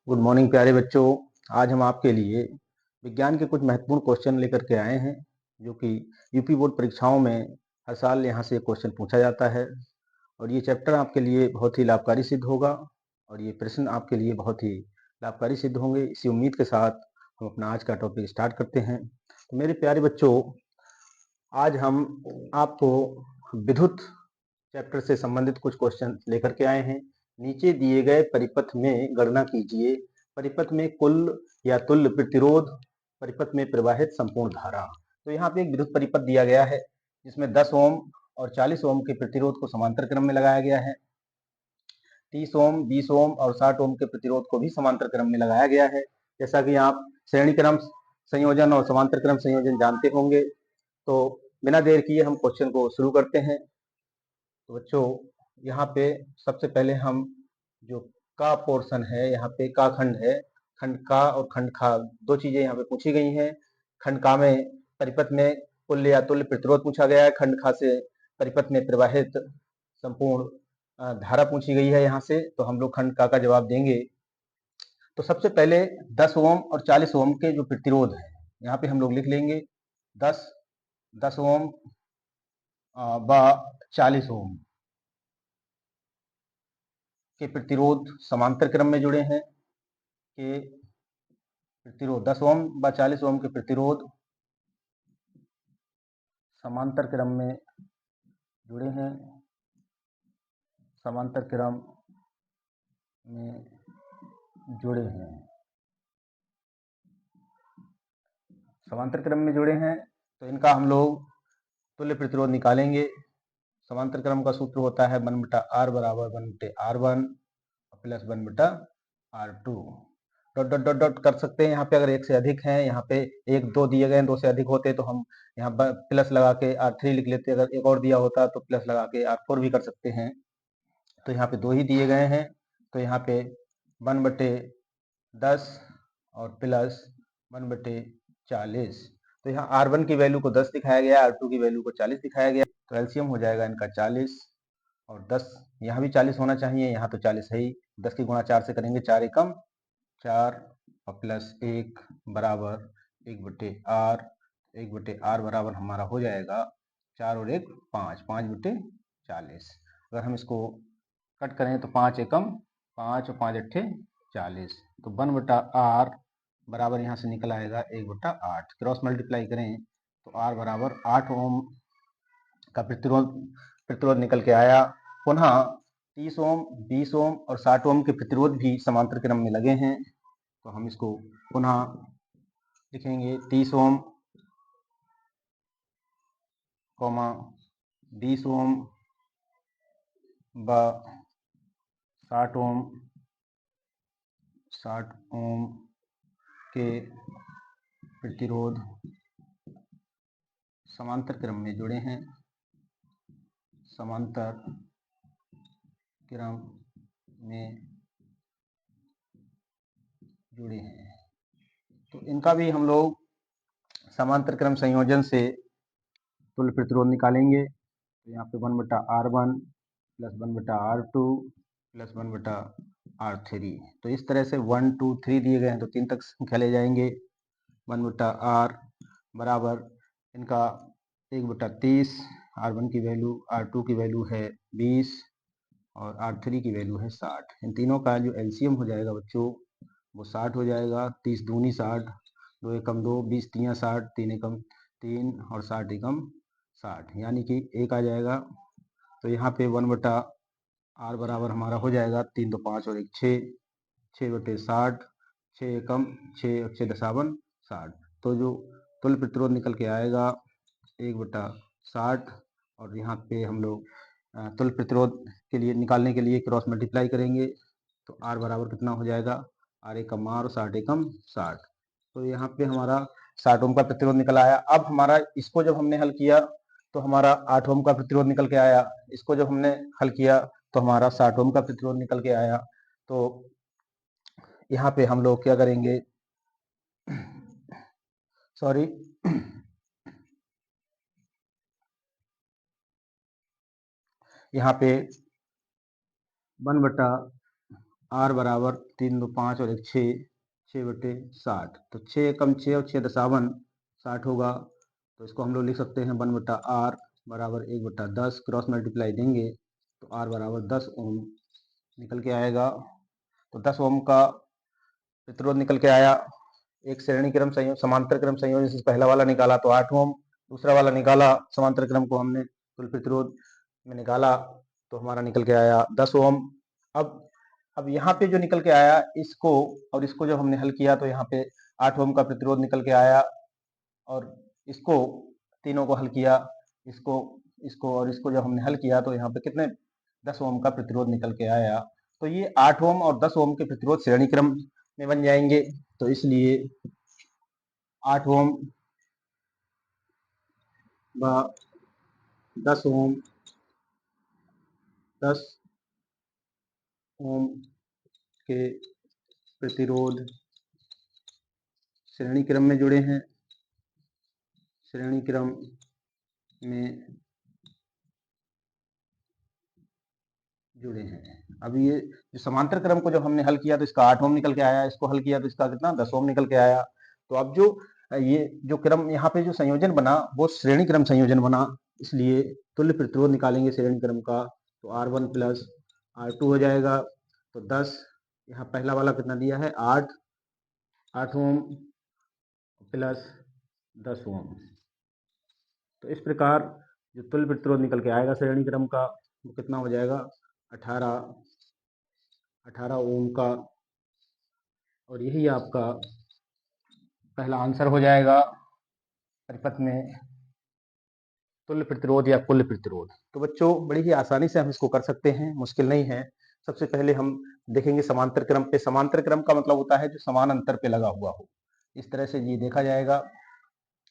Good morning प्यारे बच्चों। आज हम आपके लिए विज्ञान के कुछ महत्वपूर्ण क्वेश्चन लेकर के आए हैं, जो कि यूपी बोर्ड परीक्षाओं में हर साल यहाँ से क्वेश्चन पूछा जाता है। और ये चैप्टर आपके लिए बहुत ही लाभकारी सिद्ध होगा और ये प्रश्न आपके लिए बहुत ही लाभकारी सिद्ध होंगे। इसी उम्मीद के साथ हम अपना आज का टॉपिक स्टार्ट करते हैं। तो मेरे प्यारे बच्चों, आज हम आपको विद्युत चैप्टर से संबंधित कुछ क्वेश्चन लेकर के आए हैं। नीचे दिए गए परिपथ में गणना कीजिए। परिपथ में कुल या तुल्य प्रतिरोध, परिपथ में प्रवाहित संपूर्ण धारा। तो यहाँ पे एक विद्युत परिपथ दिया गया है जिसमें 10 ओम और 40 ओम के प्रतिरोध को समांतर क्रम में लगाया गया है। 30 ओम, 20 ओम और 60 ओम के प्रतिरोध को भी समांतर क्रम में लगाया गया है। जैसा कि आप श्रेणी क्रम संयोजन और समांतर क्रम संयोजन जानते होंगे। तो बिना देर किए हम क्वेश्चन को शुरू करते हैं। तो बच्चों, यहाँ पे सबसे पहले हम जो का पोर्शन है, यहाँ पे का खंड है, खंड का और खंड खा दो चीजें यहाँ पे पूछी गई हैं। खंड का में परिपथ में कुल या तुल्य प्रतिरोध पूछा गया है। खंड खा से परिपथ में प्रवाहित संपूर्ण धारा पूछी गई है यहाँ से। तो हम लोग खंड का जवाब देंगे। तो सबसे पहले 10 ओम और 40 ओम के जो प्रतिरोध है यहाँ पे हम लोग लिख लेंगे। 10 ओम व 40 ओम के प्रतिरोध समांतर क्रम में जुड़े हैं। के प्रतिरोध 10 ओम व 40 ओम के प्रतिरोध समांतर क्रम में जुड़े हैं। समांतर क्रम में जुड़े हैं। समांतर क्रम में जुड़े हैं तो इनका हम लोग तुल्य प्रतिरोध निकालेंगे। समांतर क्रम का सूत्र होता है 1/r बराबर 1/r1 plus 1/r2। Dot dot dot dot कर सकते हैं यहाँ पे। अगर एक से अधिक हैं, यहाँ पे एक दो दिए गए हैं, दो से अधिक होते तो हम यहाँ प्लस लगा के R3 लिख लेते। अगर एक और दिया होता तो प्लस लगा के R4 भी कर सकते हैं। तो यहाँ पे दो ही दिए गए हैं, तो यहाँ पे 1/10 और प्लस 1/40। तो यहाँ R1 की वैल्यू को 10 दिखाया गया, R2 की वैल्यू को 40 दिखाया गया। तो एलसीएम हो जाएगा इनका 40 और 10। यहाँ भी 40 होना चाहिए, यहाँ तो 40 है ही। 10 की गुणा 4 से करेंगे, 4 एकम 4 और प्लस 1 बराबर 1/r। 1/r बराबर हमारा हो जाएगा 4 और 1 5, 5/40। अगर हम इसको कट करें तो 5 एकम 5 और 5 अट्ठे 40। तो 1/r बराबर यहाँ से निकल आएगा 1/8। क्रॉस मल्टीप्लाई करें तो r बराबर 8 ओम का प्रतिरोध निकल के आया। पुनः 30 ओम, 20 ओम और 60 ओम के प्रतिरोध भी समांतर क्रम में लगे हैं। तो हम इसको पुनः लिखेंगे 30 ओम, 20 ओम व 60 ओम के प्रतिरोध समांतर क्रम में जुड़े हैं। समांतर क्रम में जुड़े हैं तो इनका भी हम लोग समांतर क्रम संयोजन से तुल्य प्रतिरोध निकालेंगे। तो यहाँ पे 1/r1 plus 1/r2 plus 1/r3। तो इस तरह से 1 2 3 दिए गए हैं तो 3 तक संख्या ले जाएंगे। 1/r बराबर इनका 1/30। R1 की वैल्यू, R2 की वैल्यू है 20 और R3 की वैल्यू है 60। इन तीनों का जो एलसीएम हो जाएगा बच्चों वो 60 हो जाएगा। 30 दूनी 60, 2 एकम 2, 20 तियाँ 60, 3 एकम 3 और 60 एकम 60, यानी कि 1 आ जाएगा। तो यहाँ पे 1/r बराबर हमारा हो जाएगा 3 2 5 और 1 6, 6/60, 6 एकम 6 और 6 दशावन 60। तो जो तुल्य प्रतिरोध निकल के आएगा 1/60। और यहाँ पे हम लोग तुल्य प्रतिरोध के लिए निकालने के लिए क्रॉस मल्टीप्लाई करेंगे तो R बराबर कितना हो जाएगा, R एकम R और 60 एकम 60। तो यहाँ पे हमारा 60 ओम का प्रतिरोध निकल आया। अब हमारा इसको जब हमने हल किया तो हमारा 8 ओम का प्रतिरोध निकल के आया। इसको जब हमने हल किया तो हमारा 60 ओम का प्रतिरोध निकल के आया। तो यहाँ पे हम लोग क्या करेंगे, सॉरी, यहाँ पे 1/8 आर बराबर 3 2 5 और 1 6, 6/60। तो 6 कम 6 और 6 60 होगा। तो इसको हम लोग लिख सकते हैं 1/r बराबर 1/10। क्रॉस मल्टीप्लाई देंगे तो आर बराबर 10 ओम निकल के आएगा। तो 10 ओम का प्रतिरोध निकल के आया। एक श्रेणी क्रम संयोजन समांतर क्रम संयोजन से पहला वाला निकाला तो 8 ओम, दूसरा वाला निकाला समांतर क्रम को हमने तुल्य प्रतिरोध में निकाला तो हमारा निकल के आया 10 ओम। अब यहाँ पे जो निकल के आया इसको और इसको जब हमने हल किया तो यहाँ पे 8 ओम का प्रतिरोध निकल के आया और इसको तीनों को हल किया, इसको इसको और इसको जब हमने हल किया तो यहाँ पे कितने 10 ओम का प्रतिरोध निकल के आया। तो ये 8 ओम और 10 ओम के प्रतिरोध श्रेणी क्रम में बन जाएंगे। तो इसलिए 8 ओम व 10 ओम 10 ओम के प्रतिरोध श्रेणी क्रम में जुड़े हैं, श्रेणी क्रम में जुड़े हैं। अब ये जो समांतर क्रम को जब हमने हल किया तो इसका 8 ओम निकल के आया, इसको हल किया तो इसका कितना 10 ओम निकल के आया। तो अब जो ये जो क्रम यहाँ पे जो संयोजन बना वो श्रेणी क्रम संयोजन बना, इसलिए तुल्य प्रतिरोध निकालेंगे श्रेणी क्रम का तो R1 प्लस R2 हो जाएगा। तो 10 यहाँ पहला वाला कितना दिया है 8 ओम प्लस 10 ओम। तो इस प्रकार जो तुल्य प्रतिरोध निकल के आएगा श्रेणी क्रम का वो कितना हो जाएगा 18 ओम का। और यही आपका पहला आंसर हो जाएगा परिपथ में तुल्य प्रतिरोध या कुल प्रतिरोध। तो बच्चों बड़ी ही आसानी से हम इसको कर सकते हैं, मुश्किल नहीं है। सबसे पहले हम देखेंगे समांतर क्रम पे। समांतर क्रम का मतलब होता है जो समान अंतर पे लगा हुआ हो। इस तरह से ये देखा जाएगा,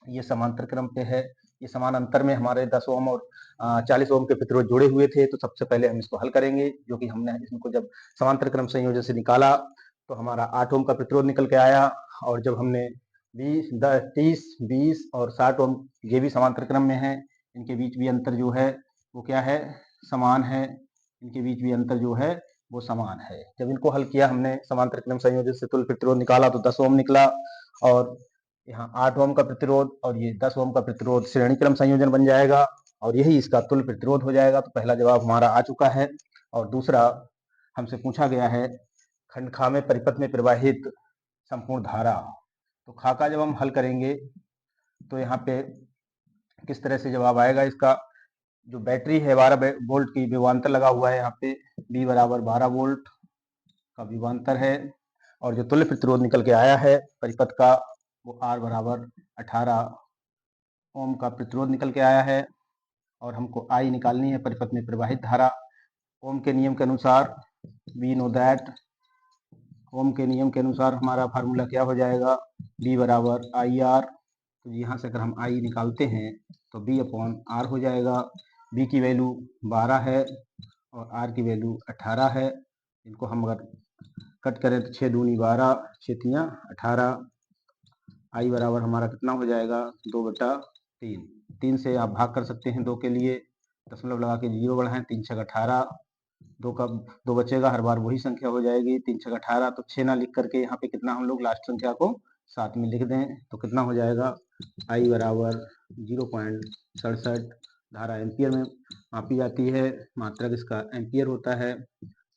ये समांतर क्रम पे है, ये समान अंतर में हमारे 10 ओम और 40 ओम के प्रतिरोध जुड़े हुए थे। तो सबसे पहले हम इसको हल करेंगे, जो कि हमने इसको जब समांतर क्रम संयोजन से निकाला तो हमारा 8 ओम का प्रतिरोध निकल के आया। और जब हमने 30, 20 और 60 ओम ये भी समांतर क्रम में है, इनके बीच भी अंतर जो है वो क्या है समान है, इनके बीच भी अंतर जो है वो समान है। जब इनको हल किया हमने समांतर क्रम संयोजन से तुल्य प्रतिरोध निकाला तो 10 ओम निकला और यहाँ 8 ओम का प्रतिरोध और ये 10 ओम का प्रतिरोध श्रेणी क्रम संयोजन बन जाएगा और यही इसका तुल्य प्रतिरोध हो जाएगा। तो पहला जवाब हमारा आ चुका है। और दूसरा हमसे पूछा गया है खंड खा में परिपथ में प्रवाहित संपूर्ण धारा। तो खा का जब हम हल करेंगे तो यहाँ पे किस तरह से जवाब आएगा इसका। जो बैटरी है 12 वोल्ट की विभवांतर लगा हुआ है, यहाँ पे B बराबर 12 वोल्ट का विभवांतर है और जो तुल्य प्रतिरोध निकल के आया है परिपथ का वो R बराबर 18 ओम का प्रतिरोध निकल के आया है। और हमको I निकालनी है परिपथ में प्रवाहित धारा। ओम के नियम के अनुसार वी नो दैट, ओम के नियम के अनुसार हमारा फार्मूला क्या हो जाएगा B बराबर IR। तो यहाँ से अगर हम I निकालते हैं तो B अपॉन R हो जाएगा। B की वैल्यू 12 है और R की वैल्यू 18 है। इनको हम अगर कट करें तो 6 दूनी 12, 6 तियाँ 18। I बराबर हमारा कितना हो जाएगा 2/3। 3 से आप भाग कर सकते हैं 2 के लिए, दशमलव लगा के 0 बढ़ाएं, 3 छक 18, 2 बचेगा, हर बार वही संख्या हो जाएगी 3 छक 18। तो 6 ना लिख करके यहाँ पे कितना हम लोग लास्ट संख्या को 7 में लिख दें तो कितना हो जाएगा I बराबर 0.67। धारा एम्पियर में मापी जाती है, मात्रक इसका एम्पियर होता है।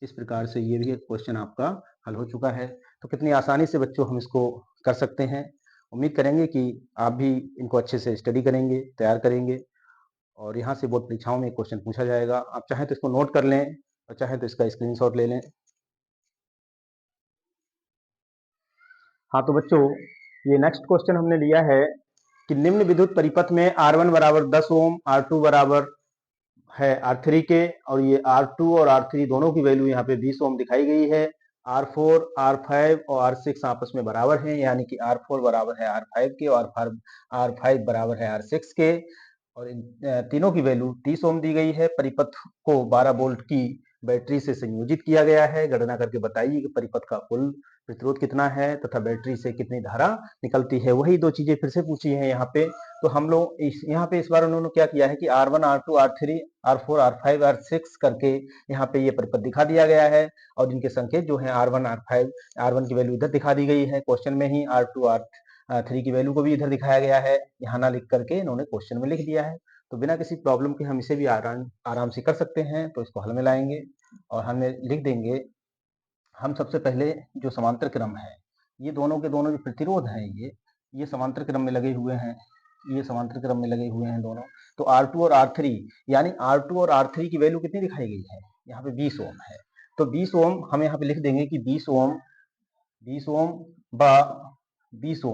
इस प्रकार से ये भी एक क्वेश्चन आपका हल हो चुका है। तो कितनी आसानी से बच्चों हम इसको कर सकते हैं। उम्मीद करेंगे कि आप भी इनको अच्छे से स्टडी करेंगे, तैयार करेंगे और यहाँ से बोर्ड परीक्षाओं में क्वेश्चन पूछा जाएगा। आप चाहें तो इसको नोट कर लें और चाहें तो इसका स्क्रीनशॉट ले लें। हाँ तो बच्चों ये नेक्स्ट क्वेश्चन हमने लिया है कि निम्न विद्युत परिपथ में R1 बराबर 10 ओम, R2 बराबर है R3 के और ये R2 और R3 दोनों की वैल्यू यहाँ पे 20 ओम दिखाई गई है। R4, R5 और R6 आपस में बराबर हैं, यानी कि R4 बराबर है R5 के और R5 बराबर है R6 के। और इन तीनों की वैल्यू 30 ओम दी गई है। परिपथ को 12 वोल्ट की बैटरी से संयोजित किया गया है। गणना करके बताइए कि परिपथ का कुल प्रतिरोध कितना है तथा बैटरी से कितनी धारा निकलती है। वही दो चीजें फिर से पूछी है यहाँ पे। तो हम लोग यहाँ पे इस बार उन्होंने क्या किया है कि R1, R2, R3, R4, R5, R6 करके यहाँ पे ये परिपथ दिखा दिया गया है और इनके संकेत जो है R1, R5, R1 की वैल्यू इधर दिखा दी गई है क्वेश्चन में ही, R2, R3 की वैल्यू को भी इधर दिखाया गया है, यहाँ ना लिख करके इन्होंने क्वेश्चन में लिख दिया है। तो बिना किसी प्रॉब्लम के हम इसे भी आराम से कर सकते हैं। तो इसको हल में लाएंगे और हमें लिख देंगे, हम सबसे पहले जो समांतर क्रम है, ये दोनों के दोनों जो प्रतिरोध हैं ये समांतर क्रम में लगे हुए हैं, ये समांतर क्रम में लगे हुए हैं दोनों। तो R2 और R3 यानी R2 और R3 की वैल्यू कितनी दिखाई गई है, यहाँ पे 20 ओम है। तो 20 ओम हम यहाँ पे लिख देंगे कि 20 ओम बा 20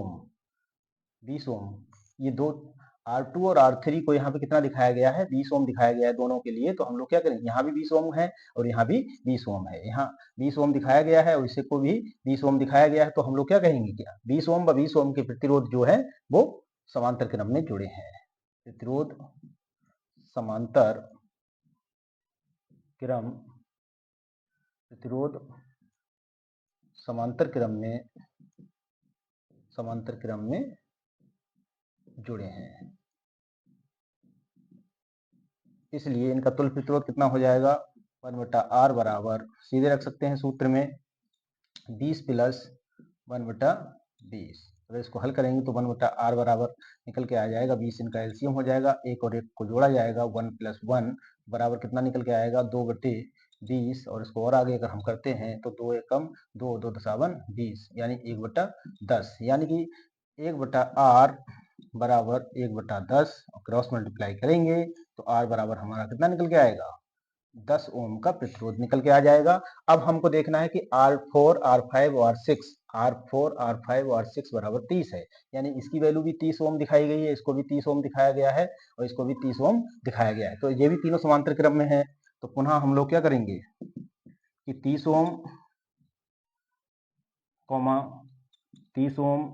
ओम ये दो R2 और R3 को यहाँ पे कितना दिखाया गया है, 20 ओम दिखाया गया है दोनों के लिए। तो हम लोग क्या करेंगे, यहाँ भी 20 ओम है और यहाँ भी 20 ओम है, यहाँ 20 ओम दिखाया गया है और इसे को भी 20 ओम दिखाया गया है। तो हम लोग क्या कहेंगे, क्या 20 ओम व 20 ओम के प्रतिरोध जो है वो समांतर क्रम में जुड़े हैं। प्रतिरोध समांतर क्रम, प्रतिरोध समांतर क्रम में जुड़े हैं, इसलिए इनका तुल्य प्रतिरोध कितना हो जाएगा, 1/R बराबर सीधे रख सकते हैं सूत्र में 20 प्लस 1/20। अगर इसको हल करेंगे तो 1/R बराबर निकल के आ जाएगा 20, इनका एलसीएम हो जाएगा, एक और एक को जोड़ा जाएगा, 1 + 1 बराबर कितना निकल के आएगा, 2/20। और इसको और आगे अगर हम करते हैं तो 2 एकम 2, 2 दशावन 20 यानी 1/10, यानी कि 1/R बराबर 1/10 और क्रॉस मल्टीप्लाई करेंगे तो R बराबर हमारा कितना निकल के आएगा, 10 ओम का प्रतिरोध निकल के आ जाएगा। अब हमको देखना है कि R4, R5 और R6 बराबर 30 है, यानी इसकी वैल्यू भी 30 ओम दिखाई गई है, इसको भी 30 ओम दिखाया गया है और इसको भी 30 ओम दिखाया गया है। तो ये भी तीनों समांतर क्रम में है। तो पुनः हम लोग क्या करेंगे कि 30 ओम, 30 ओम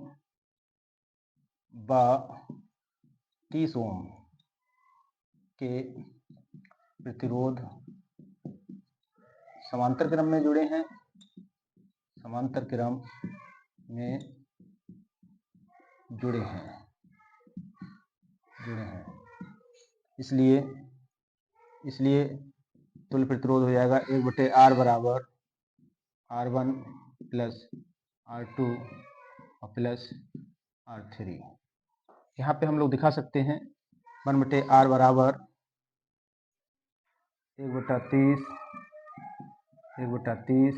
व 30 ओम के प्रतिरोध समांतर क्रम में जुड़े हैं, समांतर क्रम में जुड़े हैं, इसलिए तुल्य प्रतिरोध हो जाएगा 1/R बराबर R1 प्लस R2 और प्लस R3। यहाँ पे हम लोग दिखा सकते हैं 1/R बराबर 1/30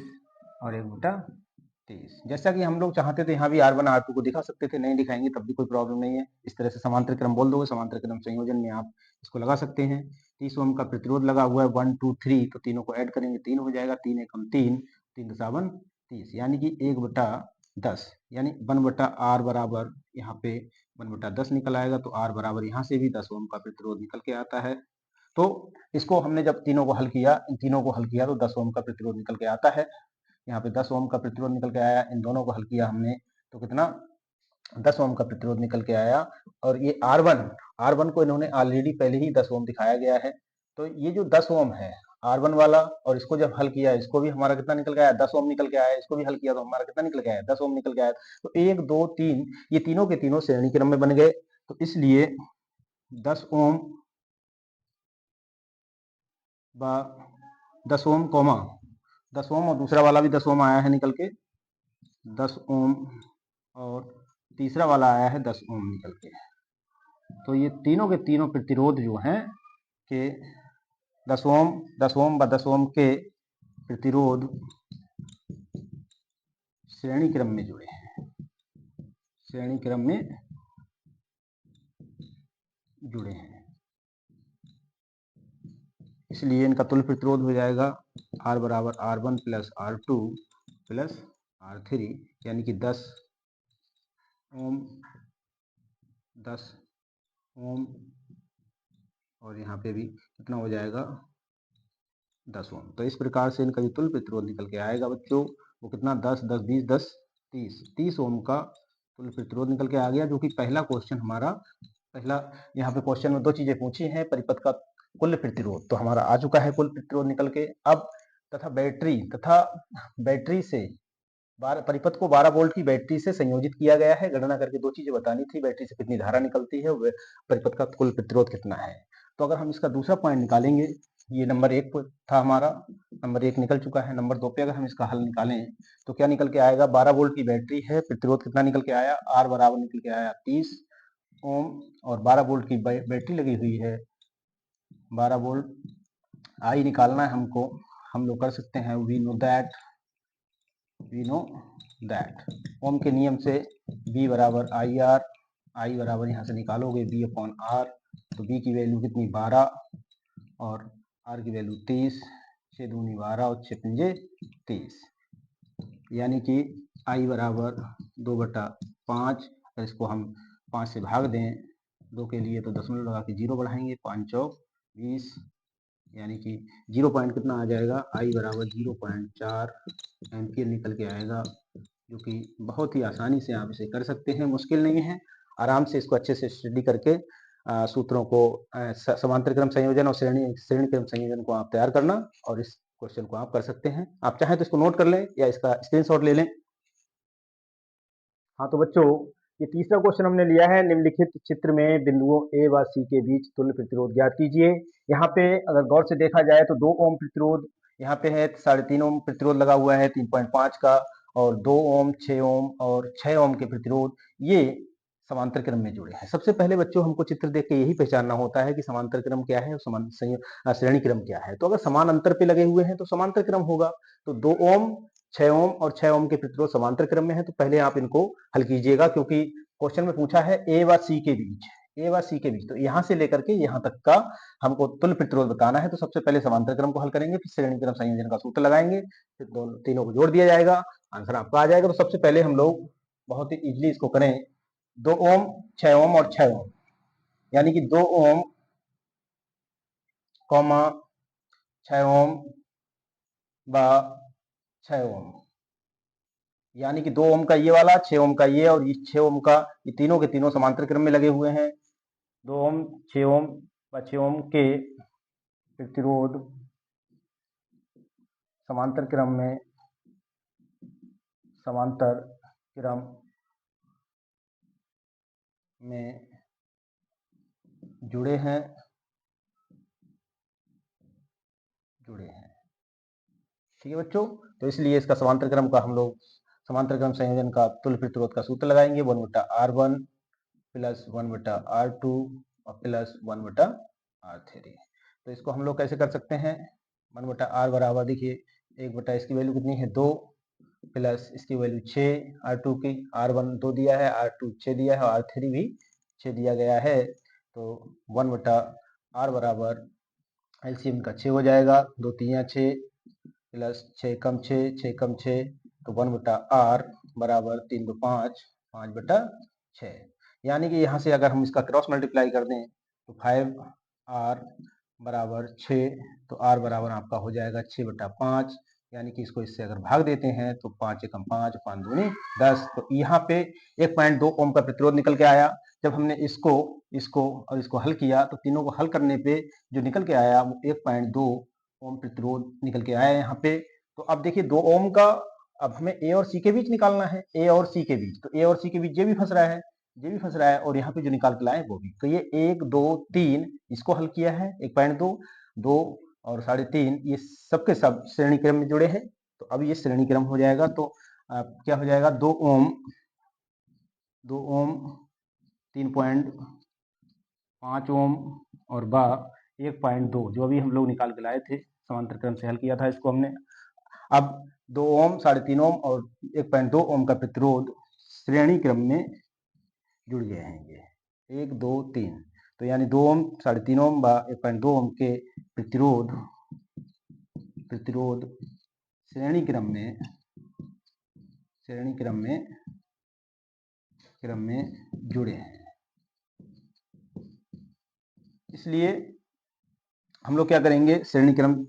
और 1/30। जैसा कि हम लोग चाहते थे यहाँ भी R1 R2 को दिखा सकते थे, नहीं दिखाएंगे तब भी कोई प्रॉब्लम नहीं है। इस तरह से समांतर क्रम बोल दोगे, समांतर क्रम संयोजन में आप इसको लगा सकते हैं। 30 ओम का प्रतिरोध लगा हुआ है, 1 2 3, तो तीनों को ऐड करेंगे 3 हो जाएगा, 3 एकम 3, 3 दशावन 30 यानी कि 1/10, यानी 1/R बराबर यहाँ पे 1/10 निकल आएगा। तो R बराबर यहाँ से भी 10 ओम का प्रतिरोध निकल के आता है। तो इसको हमने जब तीनों को हल किया, इन तीनों को हल किया तो 10 ओम का प्रतिरोध निकल के आता है। यहाँ पे 10 ओम का प्रतिरोध निकल के आया, इन दोनों को हल किया हमने तो कितना, 10 ओम का प्रतिरोध निकल के आया। और ये R1 को इन्होंने ऑलरेडी पहले ही 10 ओम दिखाया गया है। तो ये जो 10 ओम है R1 वाला, और इसको जब हल किया इसको भी हमारा कितना निकल के आया, 10 ओम निकल के आया, इसको भी हल किया तो हमारा कितना निकल के आया, 10 ओम निकल के आया। तो 1 2 3 ये तीनों के तीनों श्रेणी क्रम में बन गए। तो इसलिए 10 ओम व 10 ओम कॉमा 10 ओम और दूसरा वाला भी 10 ओम आया है निकल के 10 ओम, और तीसरा वाला आया है 10 ओम निकल के। तो ये तीनों के तीनों प्रतिरोध जो हैं के 10 ओम व 10 ओम के प्रतिरोध श्रेणी क्रम में जुड़े हैं, श्रेणी क्रम में जुड़े हैं, इसलिए इनका तुल्य प्रतिरोध हो जाएगा R बराबर R1 plus R2 plus R3, यानी कि 10 ओम और यहाँ पे भी कितना हो जाएगा 10 ओम। तो इस प्रकार से इनका जो तुल्य प्रतिरोध निकल के आएगा बच्चों, वो कितना 10 10 20 10 30 ओम का तुल्य प्रतिरोध निकल के आ गया, जो कि पहला क्वेश्चन हमारा, पहला यहाँ पे क्वेश्चन में दो चीजें पूछी हैं, परिपथ का कुल प्रतिरोध तो हमारा आ चुका है कुल प्रतिरोध निकल के। अब तथा बैटरी से परिपथ को 12 वोल्ट की बैटरी से संयोजित किया गया है। गणना करके दो चीजें बतानी थी, बैटरी से कितनी धारा निकलती है, परिपथ का कुल प्रतिरोध कितना है। तो अगर हम इसका दूसरा पॉइंट निकालेंगे, ये नंबर 1 था हमारा, नंबर 1 निकल चुका है। नंबर 2 पे अगर हम इसका हल निकालें तो क्या निकल के आएगा, 12 वोल्ट की बैटरी है, प्रतिरोध कितना निकल के आया, R बराबर निकल के आया 30 ओम, और 12 वोल्ट की बैटरी लगी हुई है, 12 वोल्ट। आई निकालना है हमको, हम लोग कर सकते हैं, वी नो दैट ओम के नियम से B बराबर आई आर, आई बराबर यहाँ से निकालोगे B अपॉन R, तो B की वैल्यू कितनी 12 और R की वैल्यू 30, 6 दूनी 12 और 6 पंजे 30, यानी कि I बराबर 2/5। अगर इसको हम 5 से भाग दें 2 के लिए तो दशमलव लगा के 0 बढ़ाएंगे, 5 चौक 20, यानी कि 0 पॉइंट कितना आ जाएगा, I बराबर 0.4 एम्पियर निकल के आएगा, जो कि बहुत ही आसानी से आप इसे कर सकते हैं, मुश्किल नहीं है। आराम से इसको अच्छे से स्टडी करके सूत्रों को, समांतर क्रम संयोजन और श्रेणी क्रम संयोजन को आप तैयार करना, और इस क्वेश्चन को आप कर सकते हैं। आप चाहें तो इसको नोट कर लें या इसका स्क्रीनशॉट ले लें। हाँ तो बच्चों, ये तीसरा क्वेश्चन हमने लिया है, निम्नलिखित चित्र में बिंदुओं ए व सी के बीच तुल्य प्रतिरोध ज्ञात कीजिए। यहाँ पे अगर गौर से देखा जाए तो 2 ओम प्रतिरोध यहाँ पे है, 3.5 ओम प्रतिरोध लगा हुआ है 3.5 का, और 2 ओम, 6 ओम और 6 ओम के प्रतिरोध ये समांतर क्रम में जुड़े हैं। सबसे पहले बच्चों हमको चित्र देख के यही पहचानना होता है कि समांतर क्रम क्या है और श्रेणी क्रम क्या है। तो अगर समान अंतर पे लगे हुए हैं तो समांतर क्रम होगा। तो 2 ओम, 6 ओम और 6 ओम के प्रतिरोध समांतर क्रम में है, तो पहले आप इनको हल कीजिएगा, क्योंकि क्वेश्चन में पूछा है ए व सी के बीच, ए व सी के बीच, तो यहां से लेकर के यहां तक का हमको तुल्य प्रतिरोध बताना है। तो सबसे पहले समांतर क्रम को हल करेंगे, फिर श्रेणी क्रम संयोजन का सूत्र लगाएंगे, फिर दोनों तीनों को जोड़ दिया जाएगा, आंसर आपका आ जाएगा। तो सबसे पहले हम लोग बहुत ही इजीली इसको करें, 2 ओम, 6 ओम और 6 ओम, यानी कि 2 ओम, 6 ओम व 6 ओम, यानी कि 2 ओम का ये वाला, 6 ओम का ये, और ये 6 ओम का, ये तीनों के तीनों समांतर क्रम में लगे हुए हैं। 2 ओम, 6 ओम व 6 ओम के प्रतिरोध समांतर क्रम में जुड़े हैं। ठीक है बच्चों, तो इसलिए इसका समांतर क्रम का हम लोग समांतर क्रम संयोजन का तुल्य प्रतिरोध का सूत्र लगाएंगे, 1/R1 प्लस 1/R2 और प्लस 1/R3। तो इसको हम लोग कैसे कर सकते हैं, 1/R बराबर, देखिए 1/ इसकी वैल्यू कितनी है 2, प्लस इसकी वैल्यू 6, R2 की, R1 2 दिया है, R2 6 दिया है और R3 भी 6 दिया गया है। तो 1/R बराबर एलसीएम का 6 हो जाएगा, 2 3 6 प्लस 6 कम 6, 6 कम 6, तो 1/R बराबर 3 2 5, 5/6, यानी कि यहाँ से अगर हम इसका क्रॉस मल्टीप्लाई कर दें तो 5R बराबर 6, तो R बराबर आपका हो जाएगा 6/5, यानी कि इसको इससे अगर भाग देते हैं तो 5 एकम 5, 5 दूनी 10, तो यहाँ पे 1.2 ओम का प्रतिरोध निकल के आया। जब हमने इसको और इसको हल किया तो तीनों को हल करने पे जो निकल के आया वो 1.2 ओम प्रतिरोध निकल के आया यहाँ पे। तो अब देखिए 2 ओम का, अब हमें ए और सी के बीच निकालना है, ए और सी के बीच, तो ए और सी के बीच ये भी फंस रहा है और यहाँ पे जो निकाल के लाए वो भी। तो ये 1 2 3 इसको हल किया है, 1.2, 2 और 3.5, ये सबके सब श्रेणी क्रम में जुड़े हैं। तो अब ये श्रेणी क्रम हो जाएगा, तो क्या हो जाएगा, 2 ओम 3.5 ओम और 1.2, जो अभी हम लोग निकाल के लाए थे, समांतर क्रम से हल किया था इसको हमने। अब 2 ओम, 3.5 ओम और 1.2 ओम का प्रतिरोध श्रेणी क्रम में जुड़ गए हैं, ये 1 2 3, तो यानी 2 ओम, 3.5 ओम व 1.2 ओम के प्रतिरोध श्रेणी क्रम में जुड़े हैं। इसलिए हम लोग क्या करेंगे, श्रेणी क्रम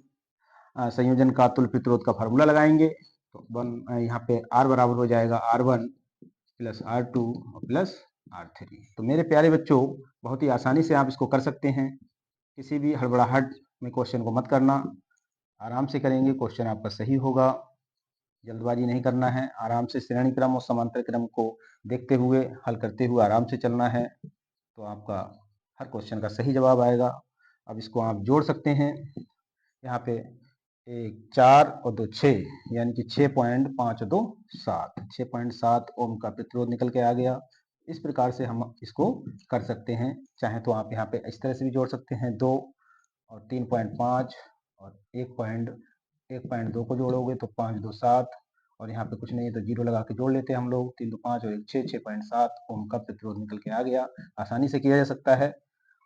संयोजन का तुल्य प्रतिरोध का फार्मूला लगाएंगे। तो यहाँ पे R बराबर हो जाएगा R1 plus R2 plus R3। तो मेरे प्यारे बच्चों, बहुत ही आसानी से आप इसको कर सकते हैं, किसी भी हड़बड़ाहट में क्वेश्चन को मत करना, आराम से करेंगे, क्वेश्चन आपका सही होगा। जल्दबाजी नहीं करना है, आराम से श्रेणी क्रम और समांतर क्रम को देखते हुए हल करते हुए आराम से चलना है, तो आपका हर क्वेश्चन का सही जवाब आएगा। अब इसको आप जोड़ सकते हैं। यहाँ पे 1 4 और 2 6, यानी कि 6.527 6.7 ओम का प्रतिरोध निकल के आ गया। इस प्रकार से हम इसको कर सकते हैं। चाहे तो आप यहाँ पे इस तरह से भी जोड़ सकते हैं, 2 और 3.5 और 1.2 को जोड़ोगे तो 5 2 7, और यहाँ पे कुछ नहीं है तो जीरो लगा के जोड़ लेते हैं हम लोग। 3 2 5 और 1 6, 6.7 ओम का प्रतिरोध निकल के आ गया। आसानी से किया जा सकता है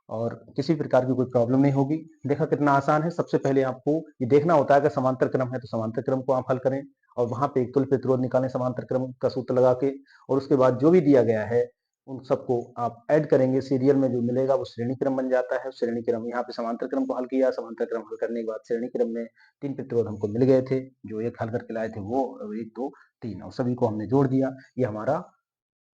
और किसी प्रकार की कोई प्रॉब्लम नहीं होगी। देखा कितना आसान है। सबसे पहले आपको ये देखना होता है कि समांतर क्रम है तो समांतर क्रम को आप हल करें, और वहां पे एक तुल्य प्रतिरोध निकालें समांतर क्रम का सूत्र लगा के, और उसके बाद जो भी दिया गया है उन सबको आप ऐड करेंगे, सीरियल में जो मिलेगा वो श्रेणी क्रम बन जाता है। श्रेणी क्रम, यहाँ पे समांतर क्रम को हल किया, समांतर क्रम हल करने के बाद श्रेणी क्रम में 3 प्रतिरोध हमको मिल गए थे, जो एक हल करके लाए थे वो, 1 2 3, और सभी को हमने जोड़ दिया। ये हमारा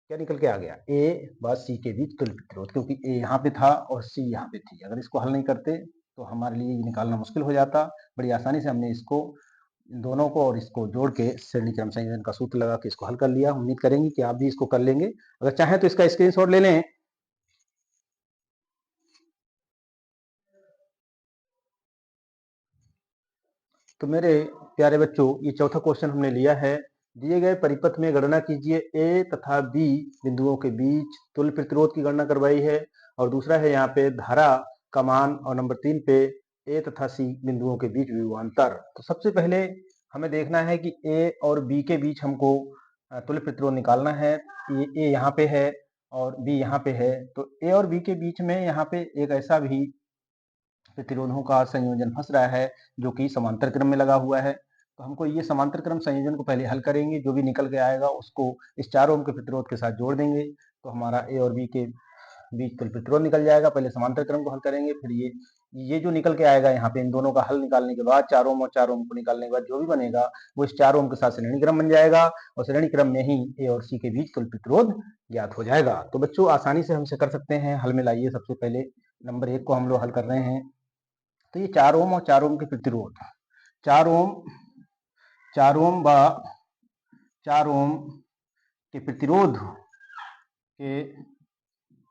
क्या निकल के आ गया, ए व सी के बीच तुल्य प्रतिरोध, क्योंकि ए यहाँ पे था और सी यहाँ पे थी। अगर इसको हल नहीं करते तो हमारे लिए ये निकालना मुश्किल हो जाता। बड़ी आसानी से हमने इसको दोनों को और इसको जोड़ के श्रेणी क्रम संयोजन का सूत्र लगा के इसको हल कर लिया। उम्मीद करेंगे कि आप भी इसको कर लेंगे। अगर चाहें तो इसका स्क्रीनशॉट ले लें। तो मेरे प्यारे बच्चों, ये चौथा क्वेश्चन हमने लिया है। दिए गए परिपथ में गणना कीजिए, ए तथा बी बिंदुओं के बीच तुल्य प्रतिरोध की गणना करवाई है, और दूसरा है यहाँ पे धारा का मान, और नंबर 3 पे ए तथा सी बिंदुओं के बीच विभवांतर। तो सबसे पहले हमें देखना है कि ए और बी के बीच हमको तुल्य प्रतिरोध निकालना है। ये ए यहाँ पे है और बी यहाँ पे है, तो ए और बी के बीच में यहाँ पे एक ऐसा भी प्रतिरोधों का संयोजन फंस रहा है जो कि समांतर क्रम में लगा हुआ है। तो हमको ये समांतर क्रम संयोजन को पहले हल करेंगे, जो भी निकल के आएगा उसको इस 4 ओम के प्रतिरोध के साथ जोड़ देंगे, तो हमारा ए और बी के बीच तुल्य प्रतिरोध निकल जाएगा। पहले समांतर क्रम को हल करेंगे, फिर ये जो निकल के आएगा यहाँ पे, इन दोनों का हल निकालने के बाद 4 ओम और 4 ओम को निकालने के बाद जो भी बनेगा वो इस 4 ओम के साथ श्रेणी क्रम बन जाएगा, और श्रेणी क्रम में ही ए और सी के बीच तुल्य प्रतिरोध ज्ञात हो जाएगा। तो बच्चों आसानी से हमसे कर सकते हैं। हल में लाइए, सबसे पहले नंबर 1 को हम लोग हल कर रहे हैं। तो ये 4 ओम और 4 ओम के प्रतिरोध, 4 ओम 4 ओम व 4 ओम के प्रतिरोध के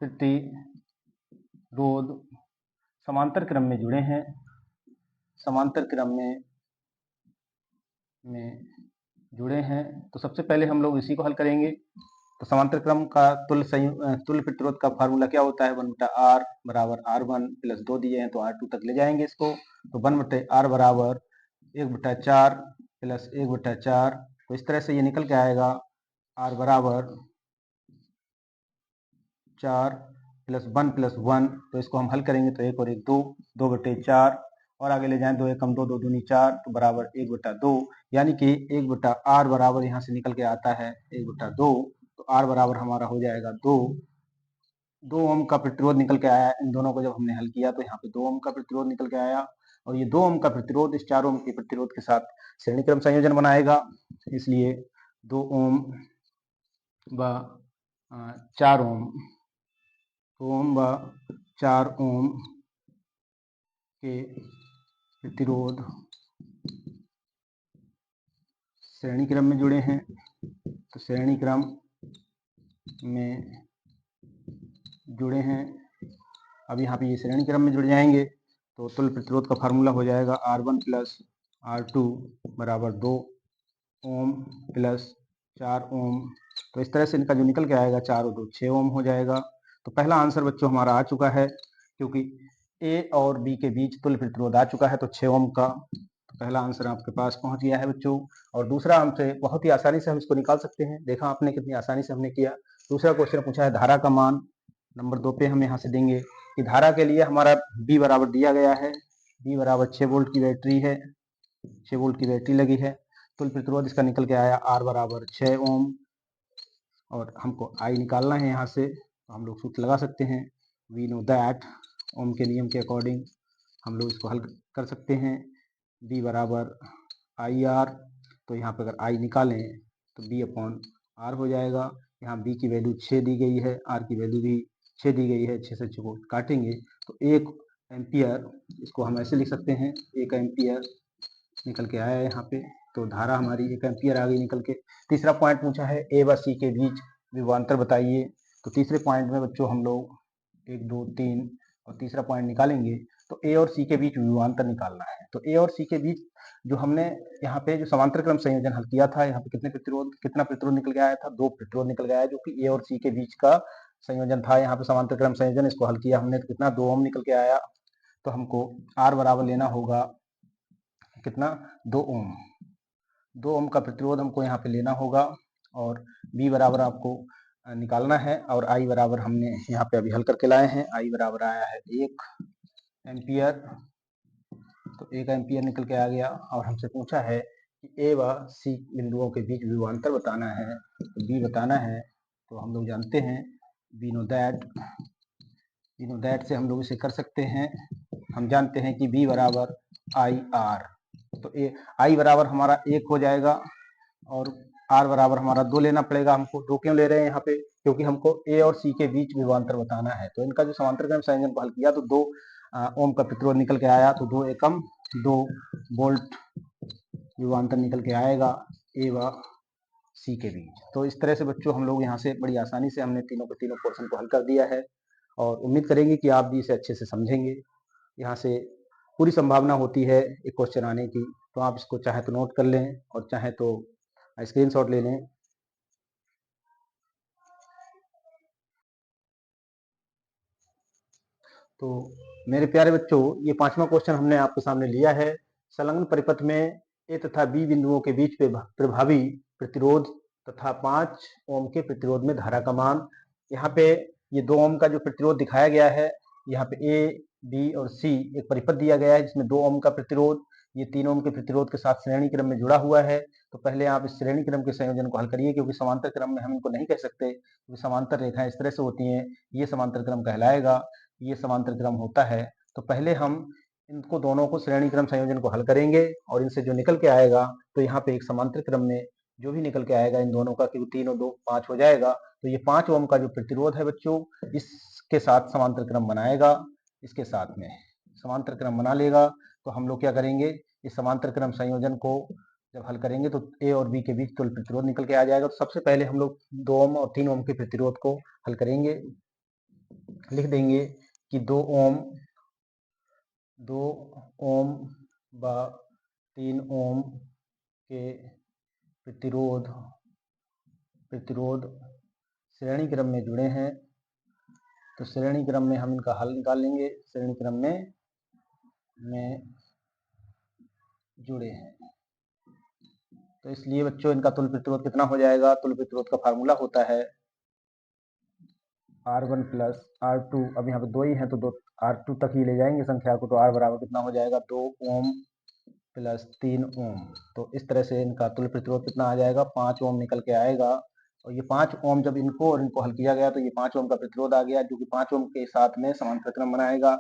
प्रतिरोध समांतर क्रम में जुड़े हैं, समांतर क्रम में जुड़े हैं। तो सबसे पहले हम लोग इसी को हल करेंगे। तो समांतर क्रम का तुल्य प्रतिरोध का फार्मूला क्या होता है, 1/r बराबर r1 प्लस 2 दिए हैं तो r2 तक ले जाएंगे इसको। तो 1/r बराबर 1/4 प्लस 1/4, तो इस तरह से ये निकल के आएगा r बराबर 4 प्लस 1 प्लस 1। तो इसको हम हल करेंगे तो 1 और 1 2, 2/4, और आगे ले जाएं 2 एकम 2, 2 दूनी 4, तो बराबर 1/2, यानी कि 1/r बराबर यहाँ से निकल के आता है 1/2। तो r बराबर हमारा हो जाएगा 2 ओम का प्रतिरोध निकल के आया। इन दोनों को जब हमने हल किया तो यहाँ पे 2 ओम का प्रतिरोध निकल के आया, और ये 2 ओम का प्रतिरोध इस 4 ओम के प्रतिरोध के साथ श्रेणी क्रम संयोजन बनाएगा, इसलिए 2 ओम व 4 ओम व 4 ओम के प्रतिरोध श्रेणी क्रम में जुड़े हैं। तो श्रेणी क्रम में जुड़े हैं। अब यहाँ पे ये श्रेणी क्रम में जुड़ जाएंगे तो तुल्य प्रतिरोध का फार्मूला हो जाएगा R1 प्लस R2 बराबर 2 ओम प्लस 4 ओम। तो इस तरह से इनका जो निकल के आएगा 4 और 2 6 ओम हो जाएगा। तो पहला आंसर बच्चों हमारा आ चुका है, क्योंकि ए और बी के बीच तुल्य प्रतिरोध आ चुका है, तो 6 ओम का तो पहला आंसर आपके पास पहुंच गया है बच्चों। और दूसरा हमसे बहुत ही आसानी से हम इसको निकाल सकते हैं। देखा आपने कितनी आसानी से हमने किया। दूसरा क्वेश्चन पूछा है धारा का मान। नंबर 2 पे हम यहाँ से देंगे कि धारा के लिए हमारा बी बराबर दिया गया है, बी बराबर 6 वोल्ट की बैटरी है, 6 वोल्ट की बैटरी लगी है। तुल्य प्रतिरोध इसका निकल के आया आर बराबर 6 ओम, और हमको आई निकालना है यहाँ से, तो हम लोग सूत्र लगा सकते हैं। वी नो दैट, ओम के नियम के अकॉर्डिंग हम लोग इसको हल कर सकते हैं। बी बराबर आई आर, तो यहाँ पर अगर आई निकालें तो बी अपॉन आर हो जाएगा। यहाँ बी की वैल्यू 6 दी गई है, आर की वैल्यू भी 6 दी गई है। 6 से 6 को काटेंगे तो 1 एम्पियर, इसको हम ऐसे लिख सकते हैं 1 एम्पियर निकल के आया है यहाँ पे। तो धारा हमारी 1 एम्पियर आ गई निकल के। तीसरा पॉइंट पूछा है ए व सी के बीच विभवांतर बताइए। तो तीसरे पॉइंट में बच्चों हम लोग 1, 2, 3 और तीसरा पॉइंट निकालेंगे। तो ए और सी के बीच विभवांतर निकालना है। तो ए और सी के बीच जो हमने यहाँ पे जो समांतर क्रम संयोजन हल किया था, यहाँ पे कितना प्रतिरोध निकल के आया था, 2 प्रतिरोध निकल के आया, जो कि ए और सी के बीच का संयोजन था। यहाँ पे समांतर क्रम संयोजन, इसको हल किया हमने तो कितना 2 ओम निकल के आया। तो हमको आर बराबर लेना होगा कितना, 2 ओम। 2 ओम का प्रतिरोध हमको यहाँ पे लेना होगा और बी बराबर आपको निकालना है। और आई बराबर हमने यहाँ पे अभी हल करके लाए हैं। आई बराबर आया है 1 एम्पियर। तो 1 एम्पियर निकल के आ गया। और हमसे पूछा है कि ए व सी बिंदुओं के बीच विभवांतर बताना है, तो बी बताना है। तो हम लोग जानते हैं वी नो दैट से हम लोग इसे कर सकते हैं। हम जानते हैं कि बी बराबर आई आर। तो ए आई बराबर हमारा 1 हो जाएगा और आर बराबर हमारा 2 लेना पड़ेगा हमको। 2 क्यों ले रहे हैं यहाँ पे, क्योंकि हमको ए और सी के बीच विभवांतर बताना है। तो इनका जो समांतर क्रम संयोजन को हल किया तो 2 ओम का प्रतिरोध निकल के आया। तो 2 एकम 2 वोल्ट विभवांतर निकल के आएगा ए व सी के बीच। तो इस तरह से बच्चों हम लोग यहाँ से बड़ी आसानी से हमने तीनों के तीनों पोर्शन को हल कर दिया है और उम्मीद करेंगे कि आप भी इसे अच्छे से समझेंगे। यहाँ से पूरी संभावना होती है एक क्वेश्चन आने की। तो आप इसको चाहे तो नोट कर लें और चाहे तो स्क्रीनशॉट ले लें। तो मेरे प्यारे बच्चों, ये 5वां क्वेश्चन हमने आपके सामने लिया है। संलग्न परिपथ में ए तथा बी बिंदुओं के बीच प्रभावी प्रतिरोध तथा 5 ओम के प्रतिरोध में धारा का मान। यहाँ पे ये 2 ओम का जो प्रतिरोध दिखाया गया है, यहाँ पे ए, बी और सी एक परिपथ दिया गया है जिसमें 2 ओम का प्रतिरोध ये 3 ओम के प्रतिरोध के साथ श्रेणी क्रम में जुड़ा हुआ है। तो पहले आप इस श्रेणी क्रम के संयोजन को हल करिए, क्योंकि समांतर क्रम में हम इनको नहीं कह सकते, क्योंकि समांतर रेखाएं इस तरह से होती हैं। ये समांतर क्रम कहलाएगा, ये समांतर क्रम होता है। तो पहले हम इनको दोनों को श्रेणी क्रम संयोजन को हल करेंगे और इनसे जो निकल के आएगा, तो यहाँ पे एक समांतर क्रम में जो भी निकल के आएगा इन दोनों का, क्योंकि 3 और 2 5 हो जाएगा। तो ये 5 ओम का जो प्रतिरोध है बच्चों, इसके साथ समांतर क्रम बनाएगा। इसके साथ में समांतर क्रम बना लेगा। तो हम लोग क्या करेंगे, इस समांतर क्रम संयोजन को जब हल करेंगे तो ए और बी के बीच तुल्य प्रतिरोध निकल के आ जाएगा। तो सबसे पहले हम लोग 2 ओम और 3 ओम के प्रतिरोध को हल करेंगे। लिख देंगे कि 2 ओम व 3 ओम के प्रतिरोध श्रेणी क्रम में जुड़े हैं। तो श्रेणी क्रम में हम इनका हल निकाल लेंगे। श्रेणी क्रम में जुड़े हैं, तो इसलिए बच्चों इनका तुल्य प्रतिरोध कितना हो जाएगा। तुल्य प्रतिरोध का फार्मूला होता है R1 प्लस R2। अब यहाँ पे 2 ही है तो 2 R2 तक ही ले जाएंगे संख्या को। तो R बराबर कितना हो जाएगा, 2 ओम प्लस 3 ओम। तो इस तरह से इनका तुल्य प्रतिरोध कितना आ जाएगा, 5 ओम निकल के आएगा। और ये 5 ओम जब इनको और इनको हल किया गया तो ये 5 ओम का प्रतिरोध आ गया, जो कि 5 ओम के साथ में समांतर क्रम बनाएगा।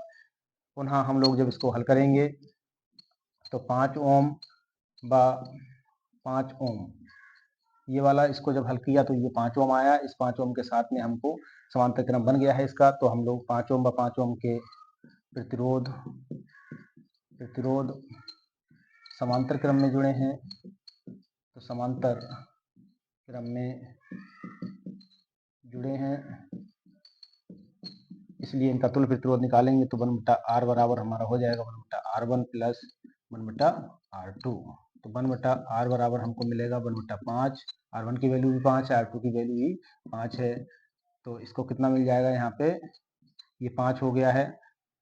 पुनः हम लोग जब इसको हल करेंगे तो 5 ओम व 5 ओम, ये वाला इसको जब हल किया तो ये 5 ओम आया। इस 5 ओम के साथ में हमको समांतर क्रम बन गया है इसका। तो हम लोग 5 ओम व 5 ओम के प्रतिरोध समांतर क्रम में जुड़े हैं। तो समांतर क्रम में जुड़े हैं, इसलिए इनका तुल्य प्रतिरोध निकालेंगे तो 1/r बराबर हमारा हो जाएगा 1/r1 प्लस 1/r2। तो 1/r बराबर हमको मिलेगा 1/5। R1 की वैल्यू भी 5 है, R2 की वैल्यू भी 5 है। तो इसको कितना मिल जाएगा, यहाँ पे ये 5 हो गया है।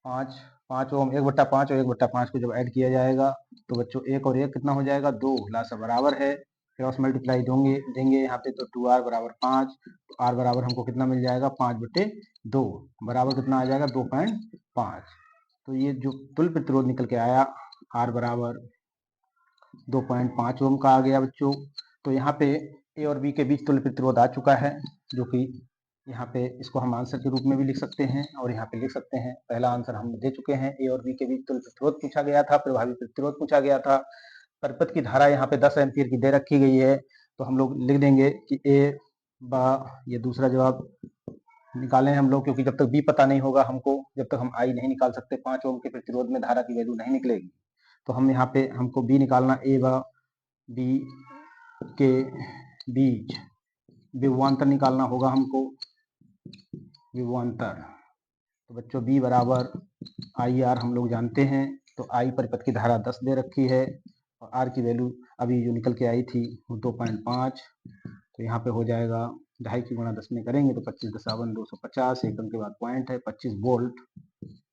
5 ओम 1/5 और 1/5 को जब ऐड किया जाएगा तो बच्चों 1 और 1 कितना हो जाएगा, 2। लासा बराबर है, क्रॉस मल्टीप्लाई देंगे यहाँ पे। तो 2r बराबर 5। तो r बराबर हमको कितना मिल जाएगा, 5/2 बराबर कितना आ जाएगा, 2.5। तो ये जो तुल्य प्रतिरोध निकल के आया r बराबर 2.5 ओम का आ गया बच्चों। तो यहाँ पे ए और बी के बीच तुल्य प्रतिरोध आ चुका है, जो कि यहाँ पे इसको हम आंसर के रूप में भी लिख सकते हैं और यहाँ पे लिख सकते हैं। पहला आंसर हम दे चुके हैं। ए और बी के बीच तुल्य प्रतिरोध पूछा गया था, प्रभावी प्रतिरोध पूछा गया था। परिपथ की धारा यहाँ पे 10 एम्पीयर की दे रखी गई है। तो हम लोग लिख देंगे कि ए बा, ये दूसरा जवाब निकालें हम लोग, क्योंकि जब तक बी पता नहीं होगा हमको, जब तक हम आई नहीं निकाल सकते, 5 ओम के प्रतिरोध में धारा की वैल्यू नहीं निकलेगी। तो हम यहाँ पे हमको बी निकालना, ए व बी के बीच विभवांतर निकालना होगा हमको, विभवांतर। तो बच्चों बी बराबर आई आर हम लोग जानते हैं, तो आई परिपथ की धारा 10 दे रखी है और आर की वैल्यू अभी जो निकल के आई थी वो 2.5। तो यहाँ पे हो जाएगा 2.5 की गुणा 10 में करेंगे तो 25 दशावन 250, एक अंक के बाद पॉइंट है 25 वोल्ट।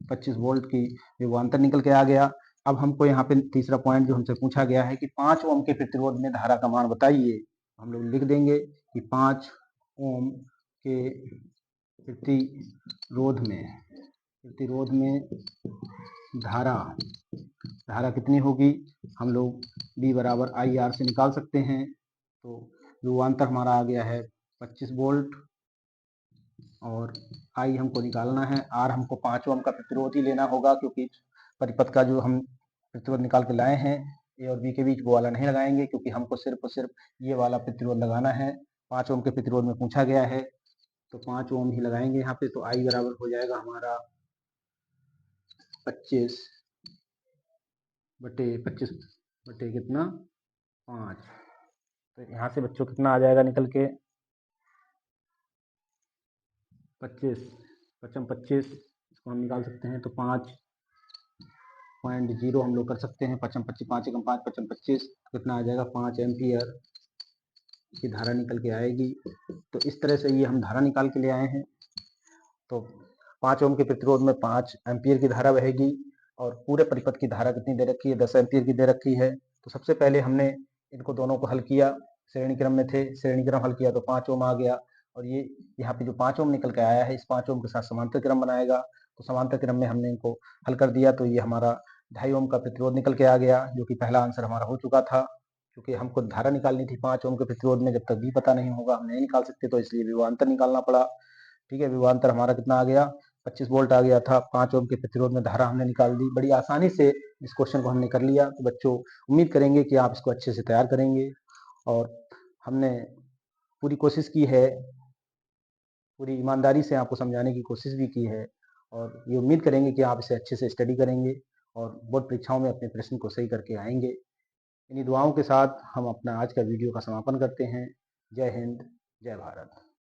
25 वोल्ट की विभवांतर निकल के आ गया। अब हमको यहाँ पे तीसरा पॉइंट जो हमसे पूछा गया है कि 5 ओम के प्रतिरोध में धारा का मान बताइए। हम लोग लिख देंगे कि 5 ओम के प्रतिरोध में धारा कितनी होगी, हम लोग B बराबर आई आर से निकाल सकते हैं। तो विभवांतर हमारा आ गया है 25 वोल्ट और आई हमको निकालना है, आर हमको 5 ओम का प्रतिरोध ही लेना होगा क्योंकि परिपथ का जो हम प्रतिरोध निकाल के लाए हैं ए और बी के बीच वो वाला नहीं लगाएंगे, क्योंकि हमको सिर्फ और सिर्फ ये वाला प्रतिरोध लगाना है। 5 ओम के प्रतिरोध में पूछा गया है तो 5 ओम ही लगाएंगे यहाँ पे। तो आई बराबर हो जाएगा हमारा 25 बटे कितना 5। तो यहाँ से बच्चों कितना आ जाएगा निकल के 25 पचम 25, इसको हम निकाल सकते हैं तो 5.0 हम लोग कर सकते हैं। 5 25 5 एकम 5 5 25 कितना आ जाएगा 5 एम्पियर की धारा निकल के आएगी। तो इस तरह से ये हम धारा निकाल के ले आए हैं। तो 5 ओम के प्रतिरोध में 5 एम्पियर की धारा बहेगी और पूरे परिपथ की धारा कितनी दे रखी है 10 एम्पियर की दे रखी है। तो सबसे पहले हमने इनको दोनों को हल किया, श्रेणी क्रम में थे, श्रेणी क्रम हल किया तो 5 ओम आ गया और ये यहाँ पे जो 5 ओम निकल के आया है इस 5 ओम के साथ समांतर क्रम बनाएगा। तो समांतर क्रम में हमने इनको हल कर दिया तो ये हमारा 2.5 ओम का प्रतिरोध निकल के आ गया, जो कि पहला आंसर हमारा हो चुका था। क्योंकि हमको धारा निकालनी थी 5 ओम के प्रतिरोध में, जब तक भी पता नहीं होगा हम नहीं निकाल सकते, तो इसलिए विभवांतर निकालना पड़ा। ठीक है, विभवांतर हमारा कितना आ गया 25 वोल्ट आ गया था। 5 ओम के प्रतिरोध में धारा हमने निकाल दी। बड़ी आसानी से इस क्वेश्चन को हमने कर लिया। तो बच्चों उम्मीद करेंगे कि आप इसको अच्छे से तैयार करेंगे और हमने पूरी कोशिश की है, पूरी ईमानदारी से आपको समझाने की कोशिश भी की है और ये उम्मीद करेंगे कि आप इसे अच्छे से स्टडी करेंगे और बोर्ड परीक्षाओं में अपने प्रश्न को सही करके आएंगे। इन्हीं दुआओं के साथ हम अपना आज का वीडियो का समापन करते हैं। जय हिंद, जय भारत।